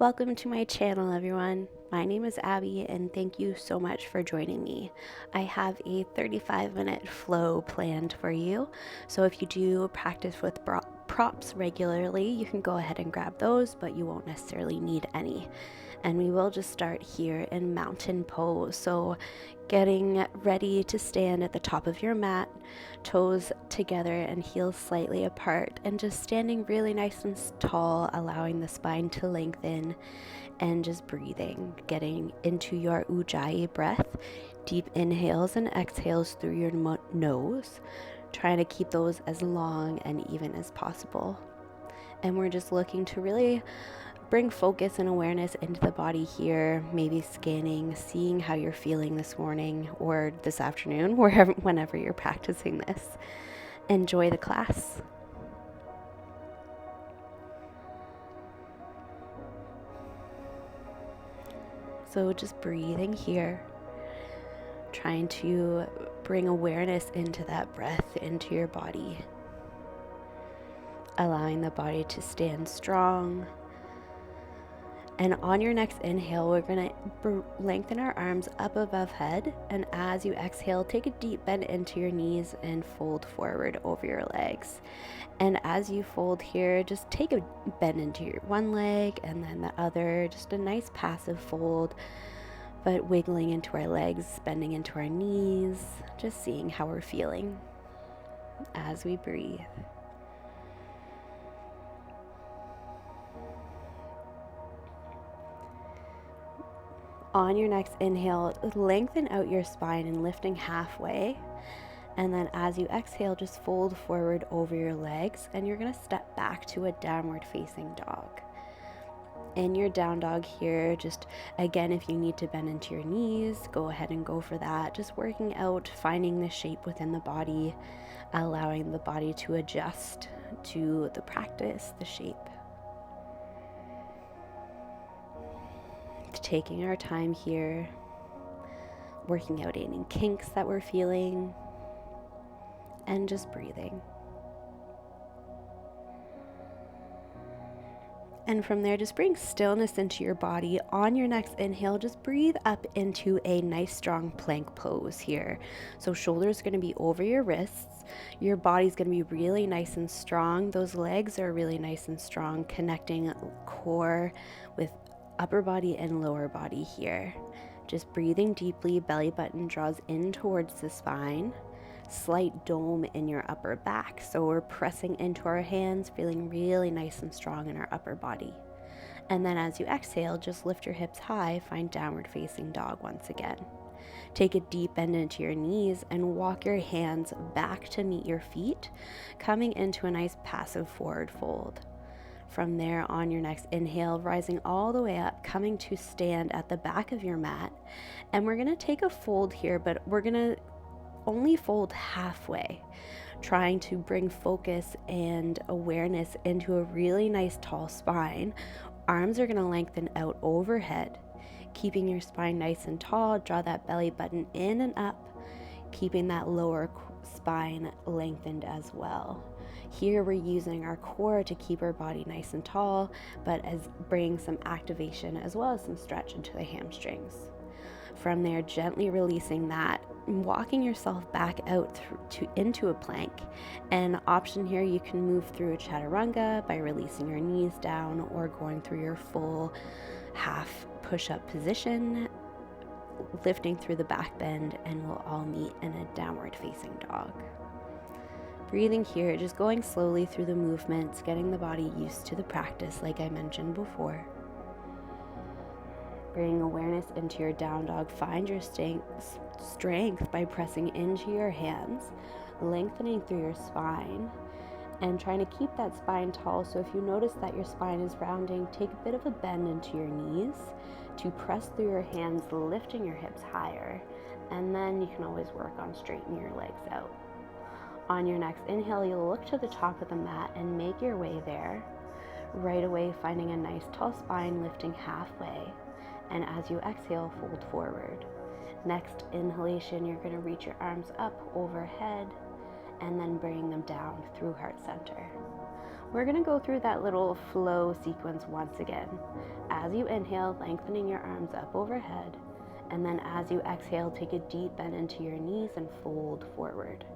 Welcome to my channel, everyone. My name is Abby, and thank you so much for joining me. I have a 35-minute flow planned for you, so if you do practice with props regularly, you can go ahead and grab those, but you won't necessarily need any. And we will just start here in mountain pose. So getting ready to stand at the top of your mat, toes together and heels slightly apart, and just standing really nice and tall, allowing the spine to lengthen, and just breathing, getting into your ujjayi breath, deep inhales and exhales through your nose, trying to keep those as long and even as possible. And we're just looking to really bring focus and awareness into the body here, maybe scanning, seeing how you're feeling this morning or this afternoon, whenever you're practicing this. Enjoy the class. So just breathing here, trying to bring awareness into that breath, into your body, allowing the body to stand strong. And on your next inhale, we're going to lengthen our arms up above head. And as you exhale, take a deep bend into your knees and fold forward over your legs. And as you fold here, just take a bend into your one leg and then the other, just a nice passive fold, but wiggling into our legs, bending into our knees, just seeing how we're feeling as we breathe. On your next inhale, lengthen out your spine and lifting halfway. And then as you exhale, just fold forward over your legs, and you're going to step back to a downward facing dog. In your down dog here, just again, if you need to bend into your knees, go ahead and go for that. Just working out, finding the shape within the body, allowing the body to adjust to the practice, the shape. Taking our time here, working out any kinks that we're feeling, and just breathing. And from there, just bring stillness into your body. On your next inhale, just breathe up into a nice strong plank pose here. So shoulders are going to be over your wrists. Your body's going to be really nice and strong. Those legs are really nice and strong, connecting core with upper body and lower body here. Just breathing deeply, belly button draws in towards the spine. Slight dome in your upper back. So we're pressing into our hands, feeling really nice and strong in our upper body. And then as you exhale, just lift your hips high, find downward facing dog once again. Take a deep bend into your knees and walk your hands back to meet your feet, coming into a nice passive forward fold. From there, on your next inhale, rising all the way up, coming to stand at the back of your mat. And we're going to take a fold here, but we're going to only fold halfway, trying to bring focus and awareness into a really nice tall spine. Arms are going to lengthen out overhead, keeping your spine nice and tall. Draw that belly button in and up, keeping that lower spine lengthened as well. Here we're using our core to keep our body nice and tall, but as bringing some activation as well as some stretch into the hamstrings. From there, gently releasing that, walking yourself back out into a plank. And option here, you can move through a chaturanga by releasing your knees down or going through your full half push-up position, lifting through the back bend, and we'll all meet in a downward facing dog. Breathing here, just going slowly through the movements, getting the body used to the practice like I mentioned before. Bringing awareness into your down dog. Find your strength by pressing into your hands, lengthening through your spine, and trying to keep that spine tall. So if you notice that your spine is rounding, take a bit of a bend into your knees to press through your hands, lifting your hips higher. And then you can always work on straightening your legs out. On your next inhale, you'll look to the top of the mat and make your way there. Right away, finding a nice tall spine, lifting halfway. And as you exhale, fold forward. Next inhalation, you're going to reach your arms up overhead and then bring them down through heart center. We're gonna go through that little flow sequence once again. As you inhale, lengthening your arms up overhead, and then as you exhale, take a deep bend into your knees and fold forward.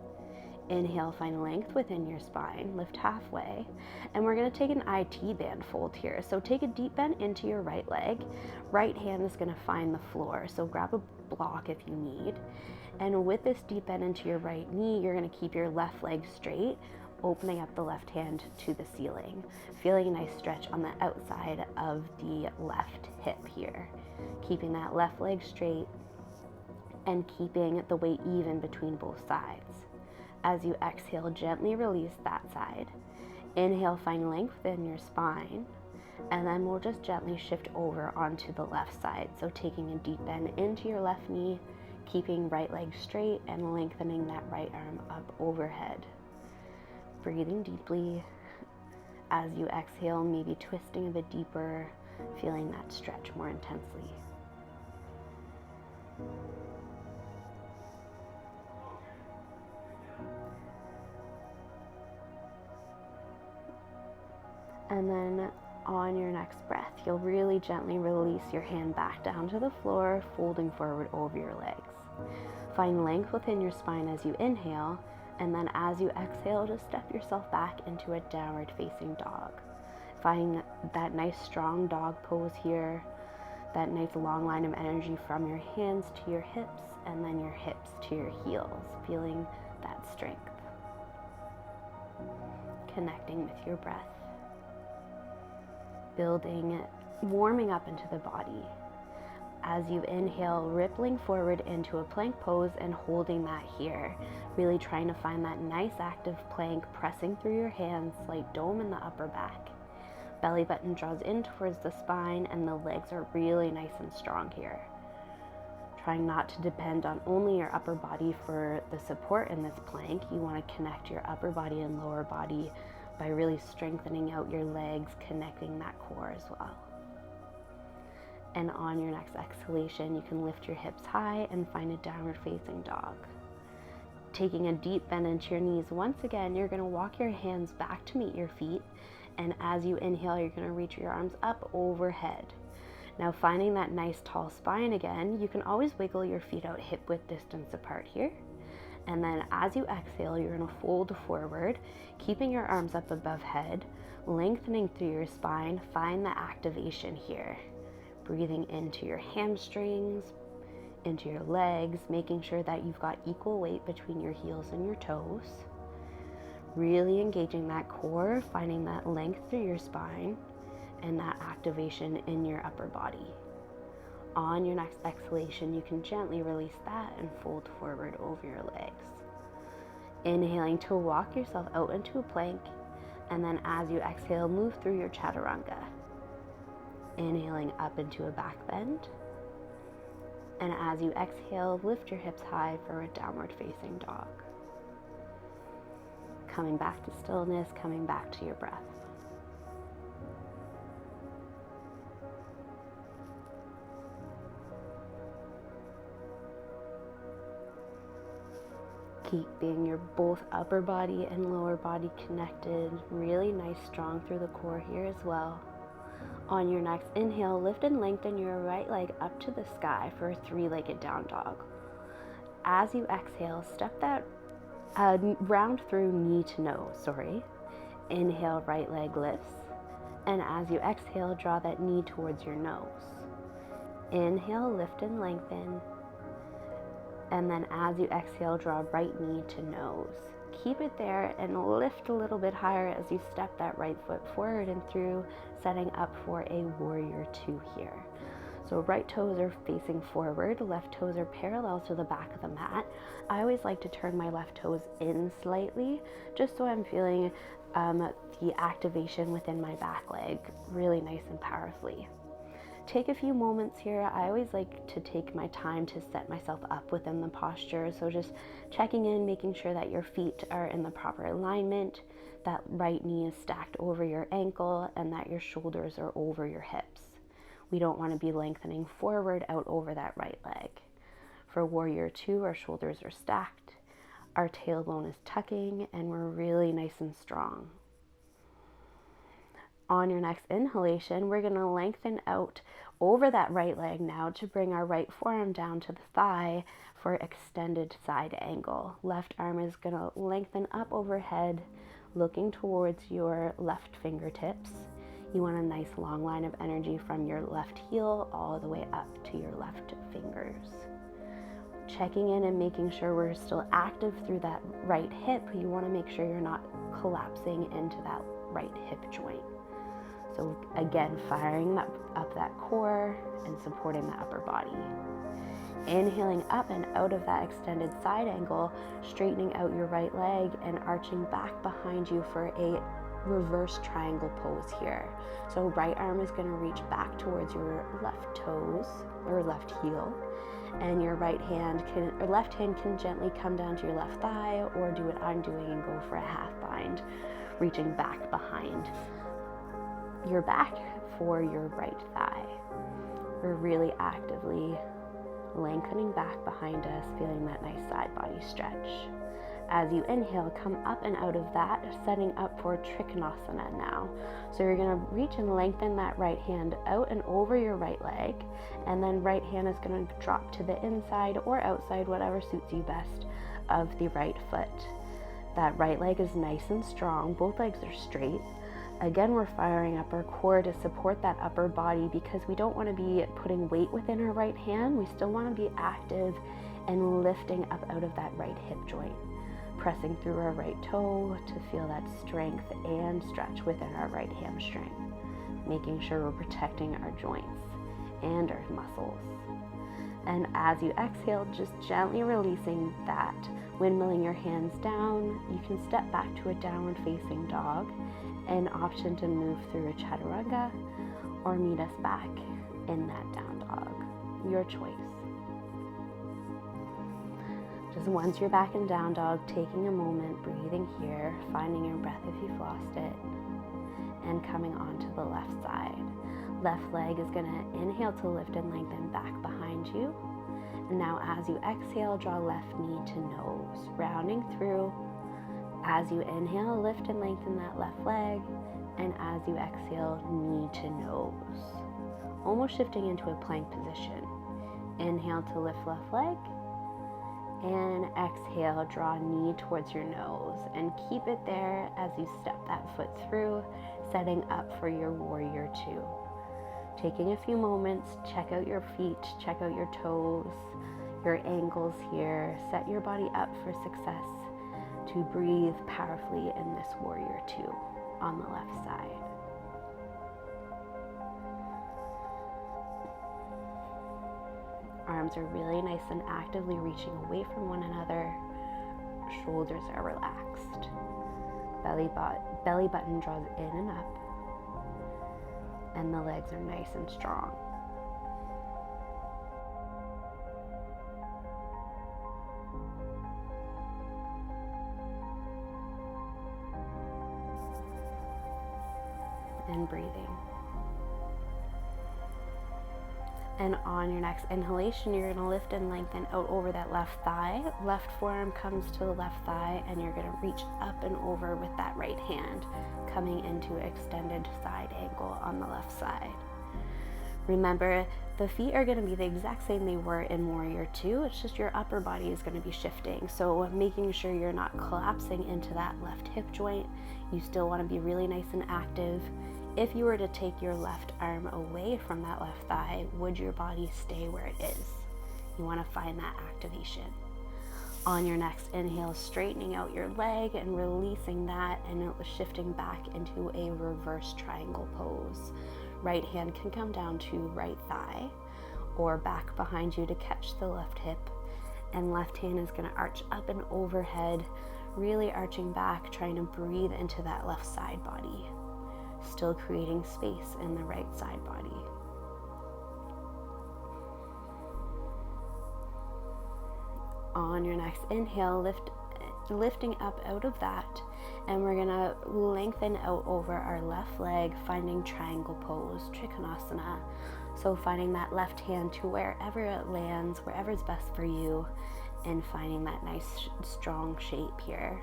Inhale, find length within your spine, lift halfway, and we're gonna take an IT band fold here. So take a deep bend into your right leg, right hand is gonna find the floor, so grab a block if you need. And with this deep bend into your right knee, you're gonna keep your left leg straight, opening up the left hand to the ceiling, feeling a nice stretch on the outside of the left hip here. Keeping that left leg straight and keeping the weight even between both sides. As you exhale, gently release that side. Inhale, find length within your spine, and then we'll just gently shift over onto the left side. So taking a deep bend into your left knee, keeping right leg straight and lengthening that right arm up overhead. Breathing deeply. As you exhale, maybe twisting a bit deeper, feeling that stretch more intensely. And then on your next breath, you'll really gently release your hand back down to the floor, folding forward over your legs. Find length within your spine as you inhale, and then as you exhale, just step yourself back into a downward facing dog. Find that nice strong dog pose here, that nice long line of energy from your hands to your hips, and then your hips to your heels, feeling that strength. Connecting with your breath. Building, warming up into the body. As you inhale, rippling forward into a plank pose and holding that here. Really trying to find that nice active plank, pressing through your hands, slight dome in the upper back. Belly button draws in towards the spine and the legs are really nice and strong here. Trying not to depend on only your upper body for the support in this plank. You want to connect your upper body and lower body by really strengthening out your legs, connecting that core as well. And on your next exhalation, you can lift your hips high and find a downward facing dog. Taking a deep bend into your knees, once again, you're gonna walk your hands back to meet your feet. And as you inhale, you're gonna reach your arms up overhead. Now finding that nice tall spine again, you can always wiggle your feet out hip width distance apart here. And then as you exhale, you're gonna fold forward, keeping your arms up above head, lengthening through your spine. Find the activation here. Breathing into your hamstrings, into your legs, making sure that you've got equal weight between your heels and your toes. Really engaging that core, finding that length through your spine and that activation in your upper body. On your next exhalation, you can gently release that and fold forward over your legs. Inhaling to walk yourself out into a plank, and then as you exhale, move through your chaturanga. Inhaling up into a back bend, and as you exhale, lift your hips high for a downward facing dog. Coming back to stillness, coming back to your breath. Keeping your both upper body and lower body connected, really nice, strong through the core here as well. On your next inhale, lift and lengthen your right leg up to the sky for a three-legged down dog. As you exhale, step that round through knee to nose, Inhale, right leg lifts. And as you exhale, draw that knee towards your nose. Inhale, lift and lengthen. And then as you exhale, draw right knee to nose. Keep it there and lift a little bit higher as you step that right foot forward and through, setting up for a warrior two here. So right toes are facing forward, left toes are parallel to the back of the mat. I always like to turn my left toes in slightly, just so I'm feeling the activation within my back leg really nice and powerfully. Take a few moments here. I always like to take my time to set myself up within the posture. So just checking in, making sure that your feet are in the proper alignment, that right knee is stacked over your ankle, and that your shoulders are over your hips. We don't want to be lengthening forward out over that right leg. For warrior two, our shoulders are stacked, our tailbone is tucking, and we're really nice and strong. On your next inhalation, we're going to lengthen out over that right leg now to bring our right forearm down to the thigh for extended side angle. Left arm is going to lengthen up overhead, looking towards your left fingertips. You want a nice long line of energy from your left heel all the way up to your left fingers. Checking in and making sure we're still active through that right hip. You want to make sure you're not collapsing into that right hip joint. So again, firing up that core and supporting the upper body. Inhaling up and out of that extended side angle, straightening out your right leg and arching back behind you for a reverse triangle pose here. So right arm is going to reach back towards your left toes or left heel, and your left hand can gently come down to your left thigh, or do what I'm doing and go for a half bind, reaching back behind your back for your right thigh. We're really actively lengthening back behind us, feeling that nice side body stretch. As you inhale, come up and out of that, setting up for Trikonasana now. So you're going to reach and lengthen that right hand out and over your right leg, and then right hand is going to drop to the inside or outside, whatever suits you best, of the right foot. That right leg is nice and strong, both legs are straight. Again, we're firing up our core to support that upper body because we don't want to be putting weight within our right hand. We still want to be active and lifting up out of that right hip joint, pressing through our right toe to feel that strength and stretch within our right hamstring, making sure we're protecting our joints and our muscles. And as you exhale, just gently releasing that, windmilling your hands down. You can step back to a downward facing dog, an option to move through a chaturanga or meet us back in that down dog, your choice. Just once you're back in down dog, taking a moment, breathing here, finding your breath if you've lost it, and coming onto the left side. Left leg is going to inhale to lift and lengthen back behind you. And now as you exhale, draw left knee to nose, rounding through. As you inhale, lift and lengthen that left leg, and as you exhale, knee to nose. Almost shifting into a plank position. Inhale to lift left leg, and exhale, draw knee towards your nose, and keep it there as you step that foot through, setting up for your warrior two. Taking a few moments, check out your feet, check out your toes, your ankles here, set your body up for success to breathe powerfully in this warrior two on the left side. Arms are really nice and actively reaching away from one another. Shoulders are relaxed. Belly button draws in and up. And the legs are nice and strong. And breathing. And on your next inhalation, you're going to lift and lengthen out over that left thigh. Left forearm comes to the left thigh, and you're going to reach up and over with that right hand, coming into extended side angle on the left side. Remember, the feet are going to be the exact same they were in Warrior 2. It's just your upper body is going to be shifting. So making sure you're not collapsing into that left hip joint. You still want to be really nice and active. If you were to take your left arm away from that left thigh, would your body stay where it is? You want to find that activation. On your next inhale, straightening out your leg and releasing that and shifting back into a reverse triangle pose. Right hand can come down to right thigh or back behind you to catch the left hip. And left hand is going to arch up and overhead, really arching back, trying to breathe into that left side body. Still creating space in the right side body. On your next inhale, lifting up out of that, and we're gonna lengthen out over our left leg, finding triangle pose, Trikonasana. So finding that left hand to wherever it lands, wherever is best for you, and finding that nice strong shape here.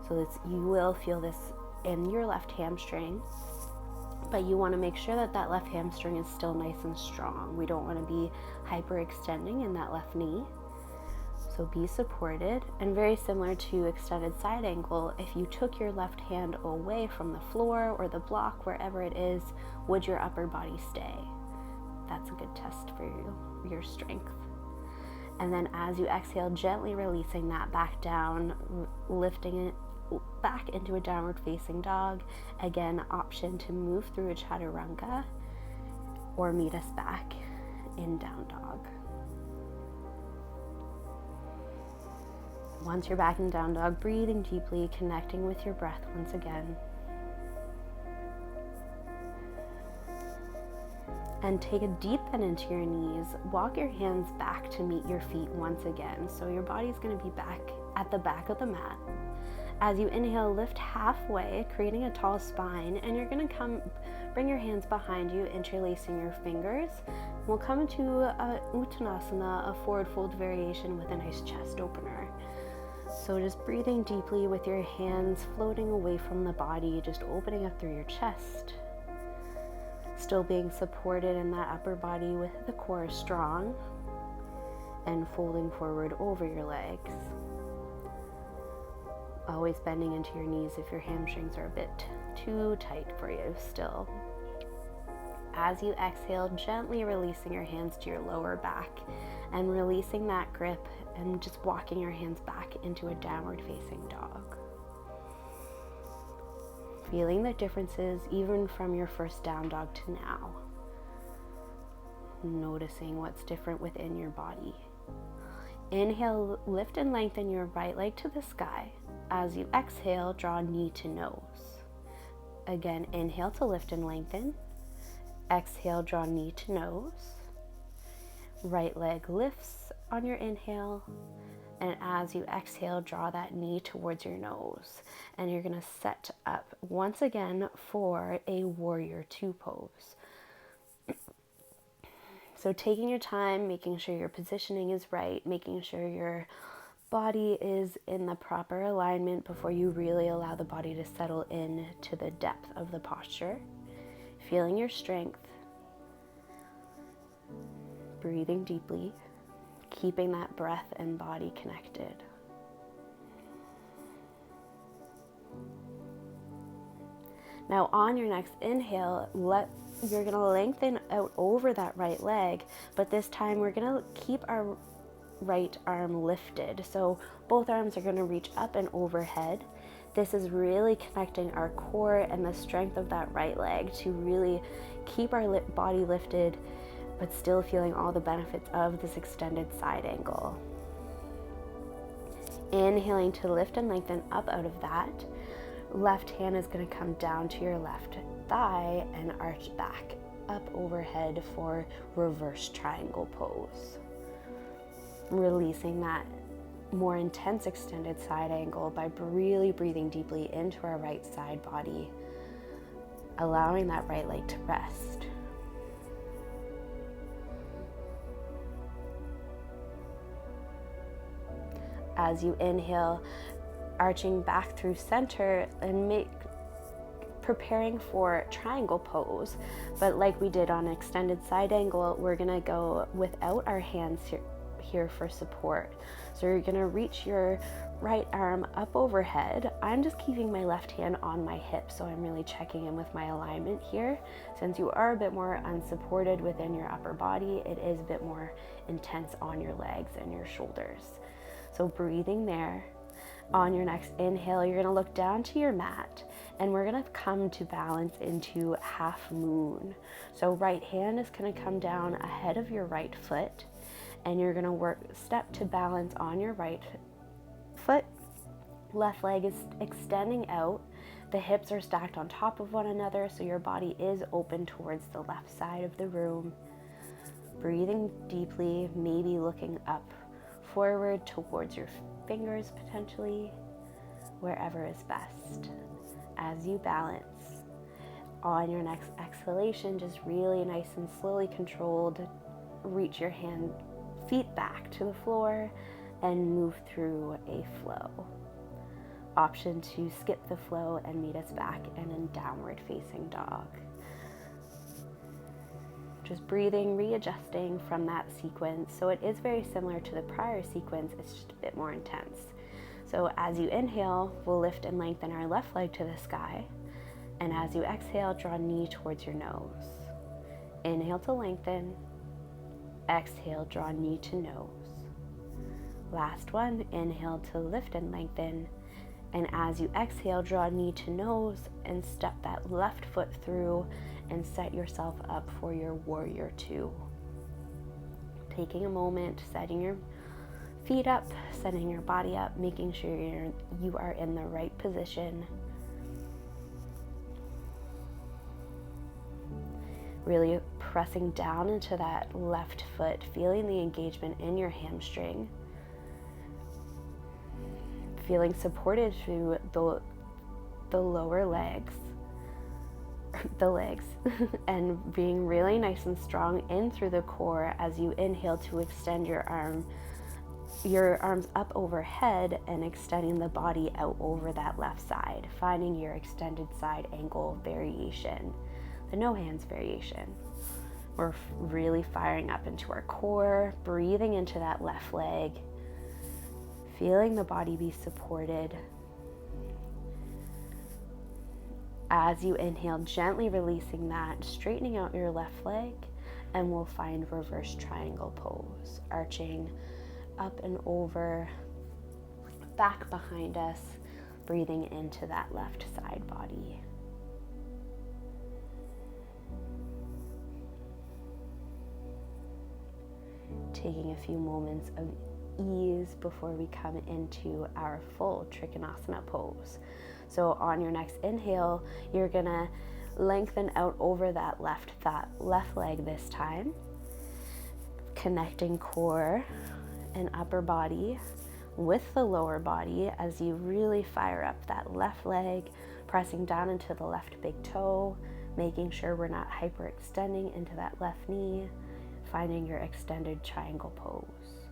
So you will feel this in your left hamstring but you want to make sure that that left hamstring is still nice and strong. We don't want to be hyperextending in that left knee. So be supported, and very similar to extended side angle, if you took your left hand away from the floor or the block, wherever it is, would your upper body stay? That's a good test for your strength. And then as you exhale, gently releasing that back down, lifting it back into a downward facing dog. Again, option to move through a chaturanga or meet us back in down dog. Once you're back in down dog, breathing deeply, connecting with your breath once again. And take a deep bend into your knees. Walk your hands back to meet your feet once again. So your body's going to be back at the back of the mat. As you inhale, lift halfway, creating a tall spine, and you're going to bring your hands behind you, interlacing your fingers. We'll come into a Uttanasana, a forward fold variation with a nice chest opener. So just breathing deeply with your hands floating away from the body, just opening up through your chest. Still being supported in that upper body with the core strong, and folding forward over your legs. Always bending into your knees if your hamstrings are a bit too tight for you still. As you exhale, gently releasing your hands to your lower back and releasing that grip and just walking your hands back into a downward facing dog. Feeling the differences even from your first down dog to now. Noticing what's different within your body. Inhale, lift and lengthen your right leg to the sky. As you exhale, draw knee to nose. Again, inhale to lift and lengthen. Exhale, draw knee to nose. Right leg lifts on your inhale. And as you exhale, draw that knee towards your nose. And you're going to set up once again for a warrior two pose. So taking your time, making sure your positioning is right, making sure your body is in the proper alignment before you really allow the body to settle in to the depth of the posture. Feeling your strength. Breathing deeply. Keeping that breath and body connected. Now on your next inhale, you're going to lengthen out over that right leg, but this time we're going to keep our right arm lifted. So both arms are going to reach up and overhead. This is really connecting our core and the strength of that right leg to really keep our body lifted, but still feeling all the benefits of this extended side angle. Inhaling to lift and lengthen up out of that. Left hand is going to come down to your left thigh and arch back up overhead for reverse triangle pose. Releasing that more intense extended side angle by really breathing deeply into our right side body, allowing that right leg to rest. As you inhale, arching back through center and preparing for triangle pose. But like we did on extended side angle, we're gonna go without our hands here for support. So you're gonna reach your right arm up overhead. I'm just keeping my left hand on my hip, so I'm really checking in with my alignment here. Since you are a bit more unsupported within your upper body, it is a bit more intense on your legs and your shoulders. So breathing there. On your next inhale, you're gonna look down to your mat and we're gonna come to balance into half moon. So right hand is gonna come down ahead of your right foot and you're gonna step to balance on your right foot. Left leg is extending out. The hips are stacked on top of one another, so your body is open towards the left side of the room. Breathing deeply, maybe looking up forward towards your fingers potentially, wherever is best. As you balance, on your next exhalation, just really nice and slowly controlled, reach your feet back to the floor and move through a flow. Option to skip the flow and meet us back in a downward facing dog. Just breathing, readjusting from that sequence. So it is very similar to the prior sequence, it's just a bit more intense. So as you inhale, we'll lift and lengthen our left leg to the sky. And as you exhale, draw knee towards your nose. Inhale to lengthen. Exhale, draw knee to nose. Last one, inhale to lift and lengthen. And as you exhale, draw knee to nose and step that left foot through and set yourself up for your warrior two. Taking a moment, setting your feet up, setting your body up, making sure you are in the right position. Really pressing down into that left foot, feeling the engagement in your hamstring. Feeling supported through the lower legs, and being really nice and strong in through the core as you inhale to extend your arms up overhead and extending the body out over that left side, finding your extended side angle variation, the no hands variation. We're really firing up into our core, breathing into that left leg, feeling the body be supported. As you inhale, gently releasing that, straightening out your left leg, and we'll find reverse triangle pose, arching up and over, back behind us, breathing into that left side body. Taking a few moments of ease before we come into our full Trikonasana pose. So on your next inhale, you're gonna lengthen out over that left leg this time, connecting core and upper body with the lower body as you really fire up that left leg, pressing down into the left big toe, making sure we're not hyperextending into that left knee, finding your extended triangle pose.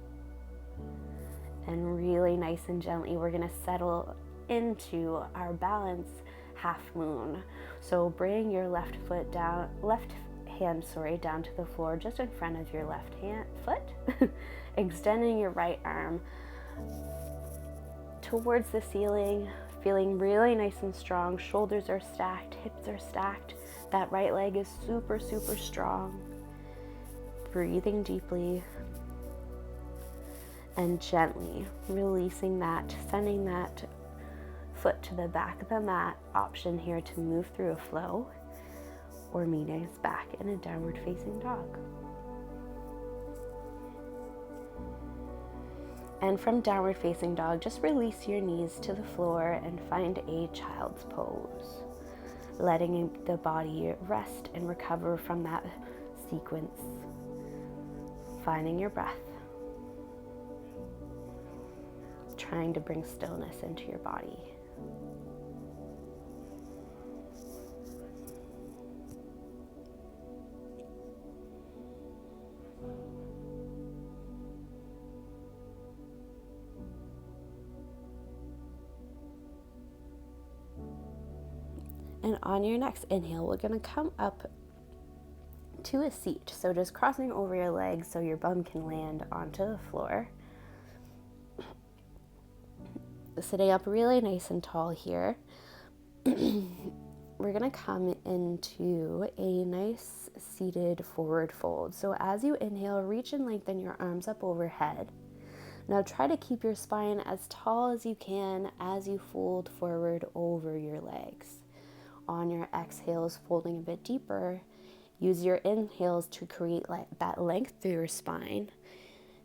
And really nice and gently, we're gonna settle into our balance half moon. So bring your left hand down to the floor just in front of your left foot, extending your right arm towards the ceiling, feeling really nice and strong. Shoulders are stacked, hips are stacked. That right leg is super, super strong. Breathing deeply and gently releasing that, sending that foot to the back of the mat. Option here to move through a flow or meeting us back in a downward facing dog. And from downward facing dog, just release your knees to the floor and find a child's pose, letting the body rest and recover from that sequence, finding your breath, trying to bring stillness into your body. And on your next inhale, we're going to come up to a seat. So just crossing over your legs so your bum can land onto the floor. Sitting up really nice and tall here. We're going to come into a nice seated forward fold. So as you inhale, reach and lengthen your arms up overhead. Now try to keep your spine as tall as you can as you fold forward over your legs. On your exhales, folding a bit deeper, use your inhales to create that length through your spine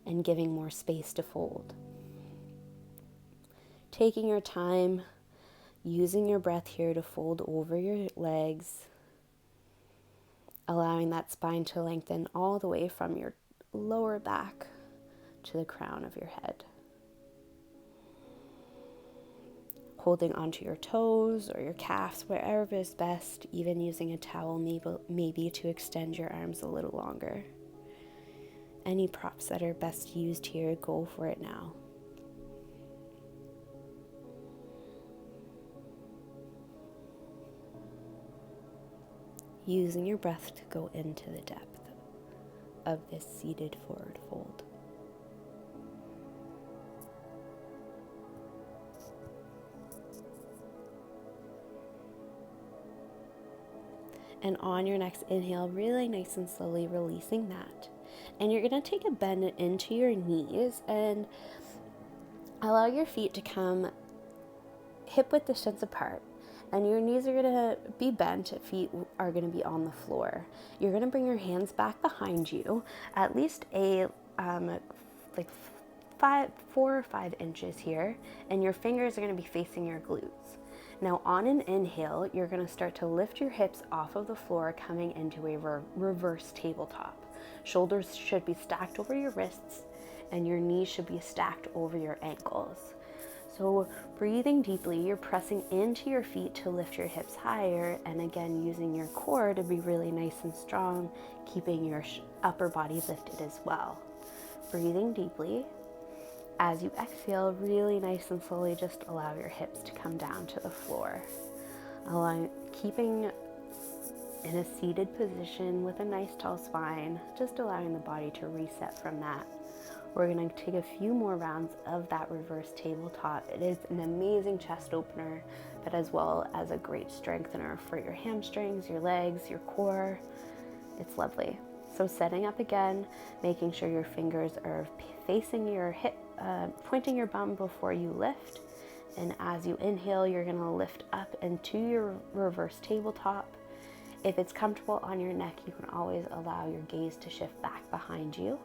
and giving more space to fold. Taking your time, using your breath here to fold over your legs, allowing that spine to lengthen all the way from your lower back to the crown of your head. Holding onto your toes or your calves, wherever is best, even using a towel maybe to extend your arms a little longer. Any props that are best used here, go for it now. Using your breath to go into the depth of this seated forward fold. And on your next inhale, really nice and slowly releasing that. And you're going to take a bend into your knees and allow your feet to come hip width distance apart. And your knees are going to be bent, feet are going to be on the floor. You're going to bring your hands back behind you, at least like 4 or 5 inches here, and your fingers are going to be facing your glutes. Now on an inhale, you're going to start to lift your hips off of the floor, coming into a reverse tabletop. Shoulders should be stacked over your wrists, and your knees should be stacked over your ankles. So breathing deeply, you're pressing into your feet to lift your hips higher, and again using your core to be really nice and strong, keeping your upper body lifted as well. Breathing deeply. As you exhale, really nice and slowly just allow your hips to come down to the floor. Keeping in a seated position with a nice tall spine, just allowing the body to reset from that. We're going to take a few more rounds of that reverse tabletop. It is an amazing chest opener, but as well as a great strengthener for your hamstrings, your legs, your core. It's lovely. So setting up again, making sure your fingers are facing your hip, pointing your bum before you lift. And as you inhale, you're going to lift up into your reverse tabletop. If it's comfortable on your neck, you can always allow your gaze to shift back behind you,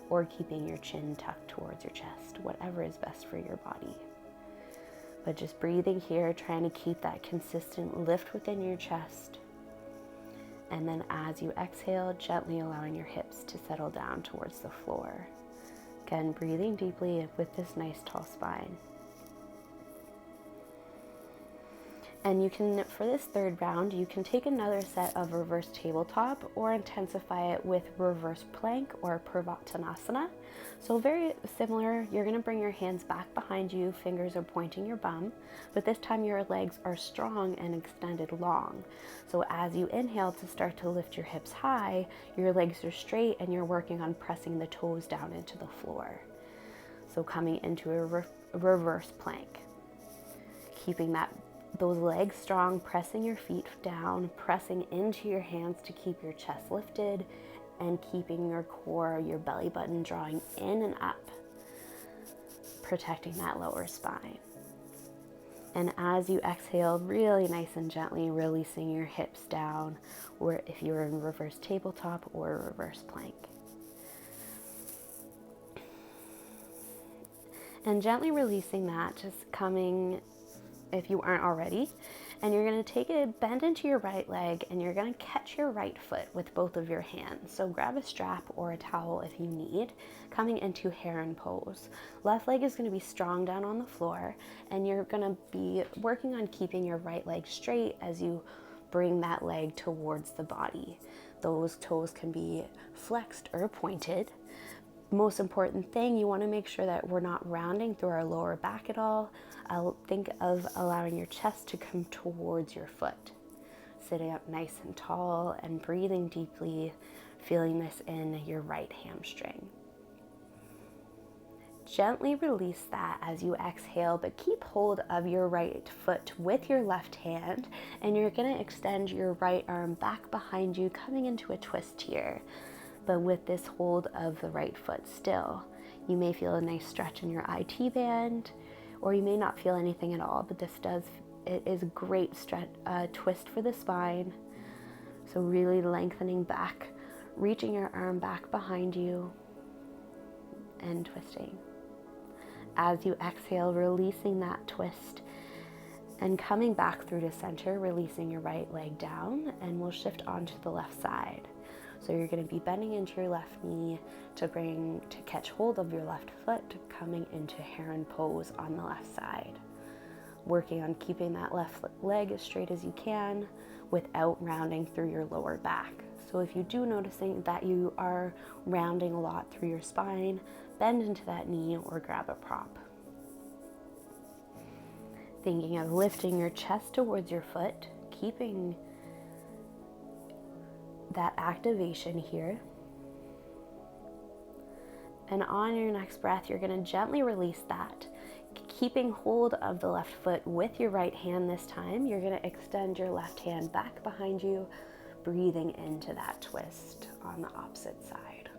or keeping your chin tucked towards your chest, whatever is best for your body. But just breathing here, trying to keep that consistent lift within your chest. And then as you exhale, gently allowing your hips to settle down towards the floor. Again, breathing deeply with this nice tall spine. And you can, for this third round, you can take another set of reverse tabletop or intensify it with reverse plank or Purvattanasana. So very similar, you're gonna bring your hands back behind you, fingers are pointing your bum, but this time your legs are strong and extended long. So as you inhale to start to lift your hips high, your legs are straight and you're working on pressing the toes down into the floor. So coming into a reverse plank, keeping those legs strong, pressing your feet down, pressing into your hands to keep your chest lifted, and keeping your core, your belly button drawing in and up, protecting that lower spine. And as you exhale, really nice and gently releasing your hips down, or if you're in reverse tabletop or reverse plank. And gently releasing that, just coming, if you aren't already, and you're going to take a bend into your right leg and you're going to catch your right foot with both of your hands. So grab a strap or a towel if you need, coming into heron pose. Left leg is going to be strong down on the floor, and you're going to be working on keeping your right leg straight as you bring that leg towards the body. Those toes can be flexed or pointed. Most important thing, you want to make sure that we're not rounding through our lower back at all. I'll think of allowing your chest to come towards your foot. Sitting up nice and tall and breathing deeply, feeling this in your right hamstring. Gently release that as you exhale, but keep hold of your right foot with your left hand, and you're going to extend your right arm back behind you, coming into a twist here. But with this hold of the right foot still, you may feel a nice stretch in your IT band, or you may not feel anything at all, but it is a great twist for the spine. So really lengthening back, reaching your arm back behind you and twisting. As you exhale, releasing that twist and coming back through to center, releasing your right leg down, and we'll shift onto the left side. So you're going to be bending into your left knee to catch hold of your left foot, coming into heron pose on the left side. Working on keeping that left leg as straight as you can without rounding through your lower back. So if you do noticing that you are rounding a lot through your spine, bend into that knee or grab a prop. Thinking of lifting your chest towards your foot, keeping that activation here. And on your next breath, you're going to gently release that. Keeping hold of the left foot with your right hand this time, you're going to extend your left hand back behind you, breathing into that twist on the opposite side.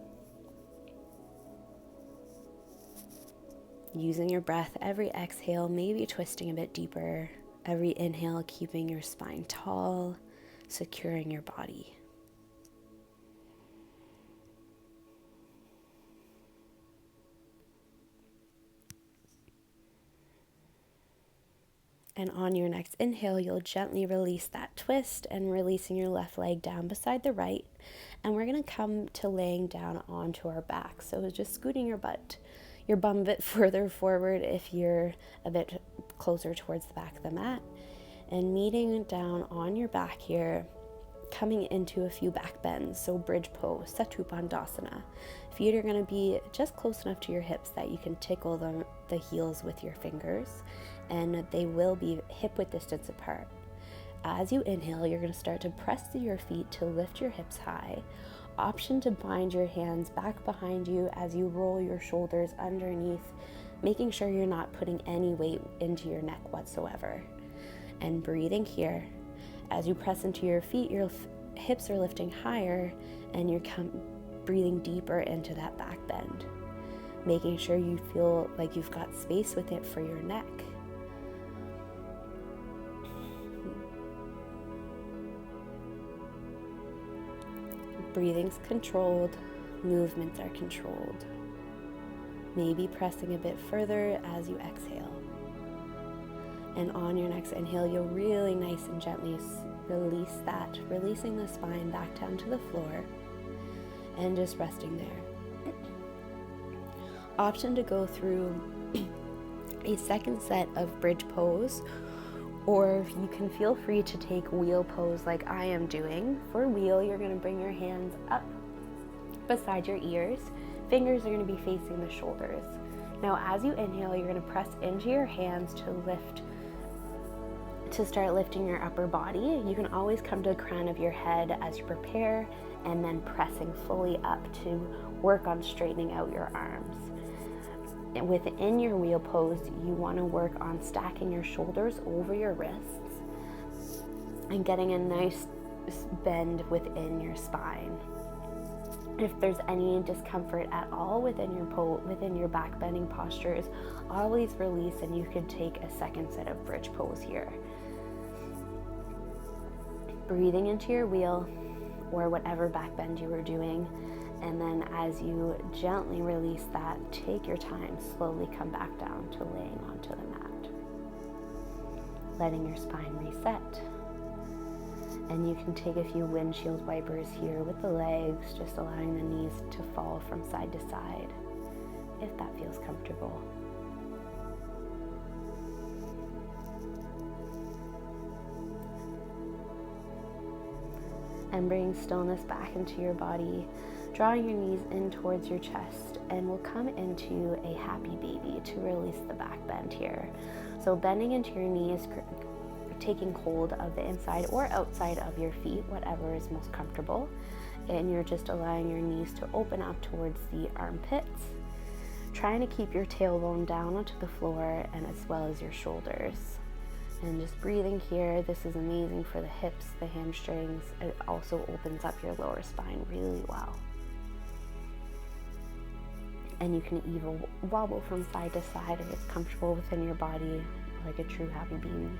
Using your breath, every exhale, maybe twisting a bit deeper. Every inhale, keeping your spine tall, securing your body. And on your next inhale, you'll gently release that twist and releasing your left leg down beside the right. And we're going to come to laying down onto our back. So just scooting your bum a bit further forward if you're a bit closer towards the back of the mat. And meeting down on your back here, coming into a few back bends. So bridge pose, Setu Bandhasana. Feet are going to be just close enough to your hips that you can tickle the heels with your fingers, and they will be hip width distance apart. As you inhale, you're going to start to press through your feet to lift your hips high. Option to bind your hands back behind you as you roll your shoulders underneath, making sure you're not putting any weight into your neck whatsoever. And breathing here. As you press into your feet, your hips are lifting higher, and you're breathing deeper into that back bend, making sure you feel like you've got space with it for your neck. Breathing's controlled, movements are controlled. Maybe pressing a bit further as you exhale. And on your next inhale, you'll really nice and gently release that, releasing the spine back down to the floor and just resting there. Option to go through a second set of bridge pose, or you can feel free to take wheel pose like I am doing. For wheel, you're going to bring your hands up beside your ears. Fingers are going to be facing the shoulders. Now, as you inhale, you're going to press into your hands to start lifting your upper body. You can always come to the crown of your head as you prepare, and then pressing fully up to work on straightening out your arms. And within your wheel pose, you want to work on stacking your shoulders over your wrists and getting a nice bend within your spine. If there's any discomfort at all within your back bending postures, always release, and you could take a second set of bridge pose here. Breathing into your wheel or whatever back bend you were doing, and then as you gently release that, take your time, slowly come back down to laying onto the mat. Letting your spine reset. And you can take a few windshield wipers here with the legs, just allowing the knees to fall from side to side, if that feels comfortable. And bring stillness back into your body, drawing your knees in towards your chest, and we'll come into a happy baby to release the back bend here. So bending into your knees, taking hold of the inside or outside of your feet, whatever is most comfortable, and you're just allowing your knees to open up towards the armpits, trying to keep your tailbone down onto the floor, and as well as your shoulders. And just breathing here. This is amazing for the hips, the hamstrings. It also opens up your lower spine really well. And you can even wobble from side to side if it's comfortable within your body, like a true happy baby.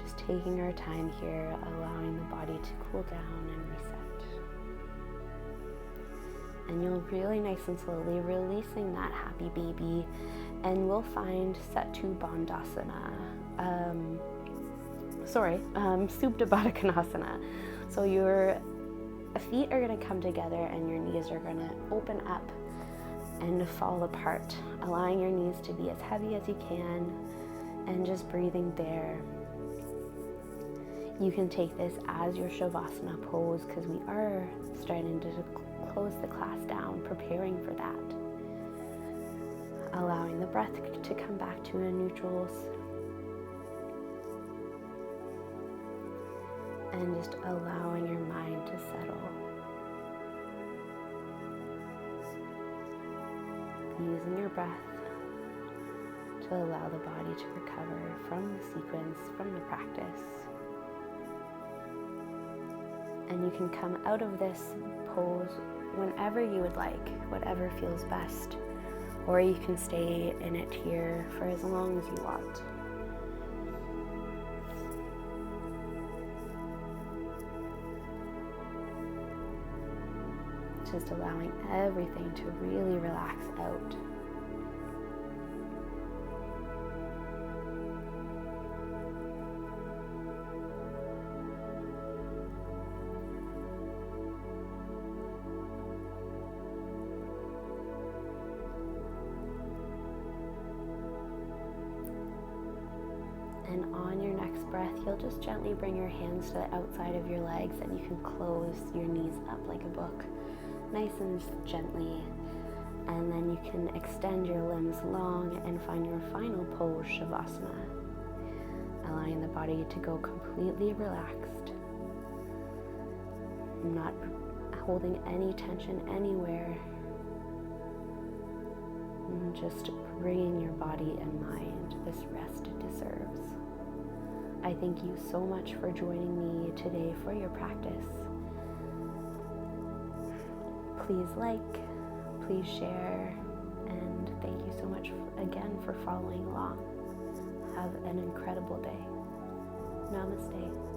Just taking our time here, allowing the body to cool down and reset. And you'll really nice and slowly releasing that happy baby, and we'll find Setu Bandhasana. Supta Baddha Konasana. So your feet are going to come together and your knees are going to open up and fall apart, allowing your knees to be as heavy as you can, and just breathing there. You can take this as your Shavasana pose, because we are starting to close the class down, preparing for that. Allowing the breath to come back to a neutral. and just allowing your mind to settle. Using your breath to allow the body to recover from the sequence, from the practice. And you can come out of this pose whenever you would like, whatever feels best. Or you can stay in it here for as long as you want. Just allowing everything to really relax out. And on your next breath, you'll just gently bring your hands to the outside of your legs, and you can close your knees up like a book, nice and gently. And then you can extend your limbs long and find your final pose, Shavasana, allowing the body to go completely relaxed, not holding any tension anywhere, and just bringing your body and mind this rest it deserves. I thank you so much for joining me today for your practice. Please like, please share, and thank you so much again for following along. Have an incredible day. Namaste.